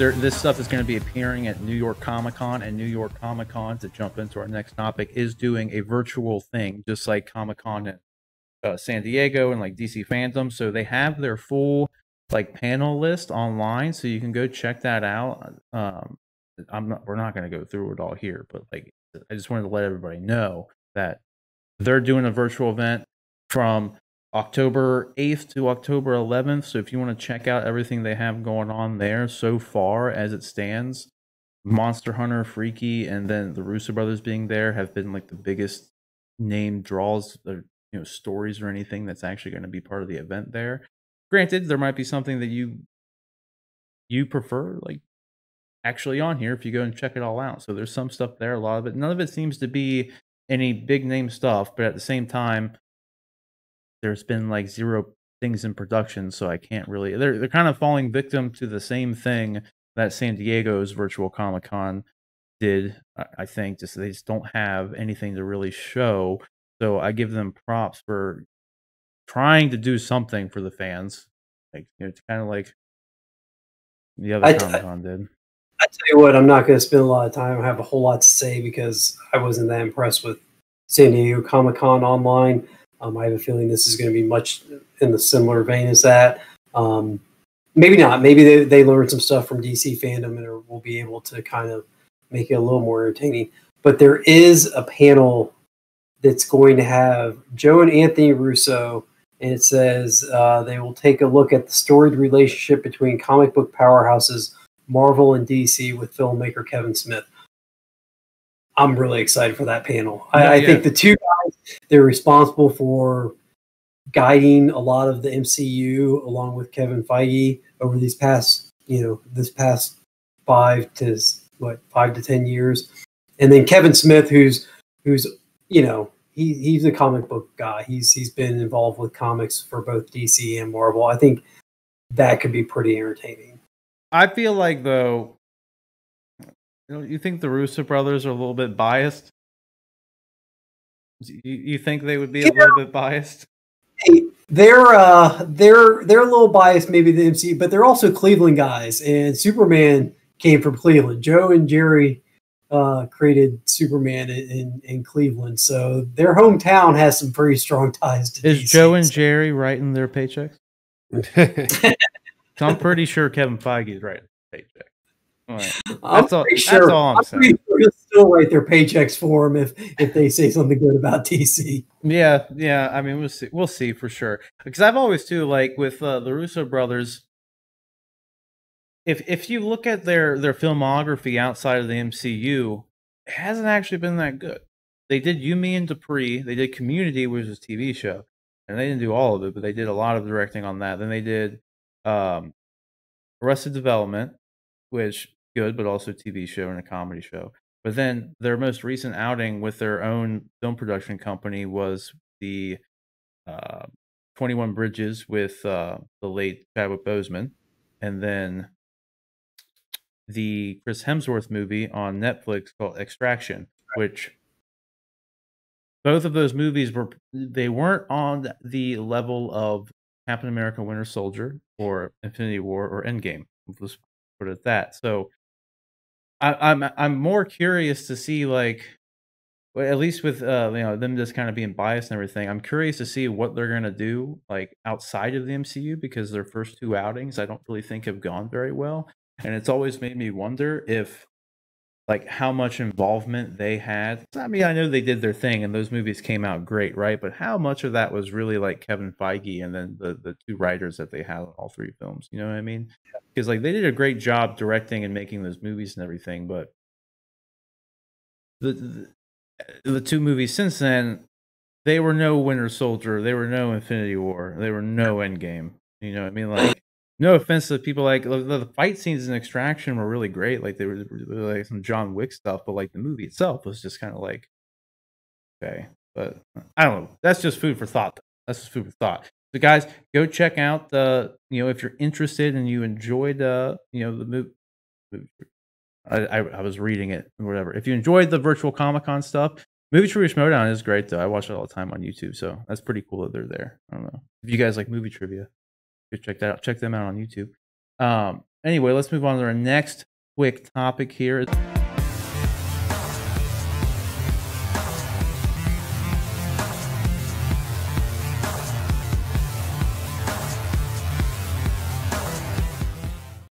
this stuff is going to be appearing at New York Comic Con, and New York Comic Con, to jump into our next topic, is doing a virtual thing, just like Comic Con in San Diego and like DC Fandom. So they have their full like panel list online, so you can go check that out. We're not going to go through it all here, but like I just wanted to let everybody know that they're doing a virtual event from October 8th to October 11th. So if you want to check out everything they have going on there so far as it stands, Monster Hunter, Freaky, and then the Russo brothers being there have been like the biggest name draws, or stories or anything that's actually going to be part of the event there. Granted, there might be something that you prefer, like actually on here if you go and check it all out. So there's some stuff there, a lot of it. None of it seems to be any big name stuff, but at the same time, there's been like 0 things in production, so I can't really. They're kind of falling victim to the same thing that San Diego's virtual Comic Con did. I think just they just don't have anything to really show. So I give them props for trying to do something for the fans. Like it's kind of like the other Comic Con did. I tell you what, I'm not going to spend a lot of time. I have a whole lot to say because I wasn't that impressed with San Diego Comic Con online. I have a feeling this is going to be much in the similar vein as that. Maybe not. Maybe they learned some stuff from DC Fandom and will be able to kind of make it a little more entertaining. But there is a panel that's going to have Joe and Anthony Russo, and it says they will take a look at the storied relationship between comic book powerhouses Marvel and DC with filmmaker Kevin Smith. I'm really excited for that panel. I think the two guys, they're responsible for guiding a lot of the MCU along with Kevin Feige over these past, this past 5 to 10 years. And then Kevin Smith, who's he's a comic book guy. He's been involved with comics for both DC and Marvel. I think that could be pretty entertaining. I feel like, though, you think the Russo brothers are a little bit biased? You think they would be a little bit biased? They're a little biased, maybe the MCU, but they're also Cleveland guys, and Superman came from Cleveland. Joe and Jerry created Superman in Cleveland, so their hometown has some pretty strong ties to DC. Is Joe and Jerry writing their paychecks? I'm pretty sure Kevin Feige is writing their paycheck. Right. That's all I'm saying. Pretty sure he'll still write their paychecks for them if they say something good about DC. Yeah. I mean, we'll see for sure. Because I've always too, like with the Russo brothers, if you look at their filmography outside of the MCU, it hasn't actually been that good. They did Yumi and Dupree. They did Community, which was a TV show, and they didn't do all of it, but they did a lot of directing on that. Then they did Arrested Development, which good, but also a TV show and a comedy show. But then their most recent outing with their own film production company was the 21 Bridges with the late Chadwick Boseman, and then the Chris Hemsworth movie on Netflix called Extraction, which both of those movies weren't on the level of Captain America Winter Soldier or Infinity War or Endgame. Let's put it at that. So I'm more curious to see, like, at least with them just kind of being biased and everything. I'm curious to see what they're gonna do like outside of the MCU, because their first 2 outings I don't really think have gone very well, and it's always made me wonder if like how much involvement they had. I mean, I know they did their thing and those movies came out great, right? But how much of that was really like Kevin Feige and then the 2 writers that they had on all 3 films? You know what I mean? Because like they did a great job directing and making those movies and everything, but the 2 movies since then, they were no Winter Soldier, they were no Infinity War, they were no Endgame. You know what I mean? Like, no offense to people, like the fight scenes in Extraction were really great. Like they were really like some John Wick stuff, but like the movie itself was just kind of like, okay. But I don't know. That's just food for thought. So guys, go check out the, if you're interested and you enjoyed the movie. I was reading it or whatever. If you enjoyed the virtual Comic-Con stuff, Movie Trivia Schmodown is great though. I watch it all the time on YouTube, so that's pretty cool that they're there. I don't know if you guys like movie trivia. Check that out. Check them out on YouTube. Anyway, let's move on to our next quick topic here.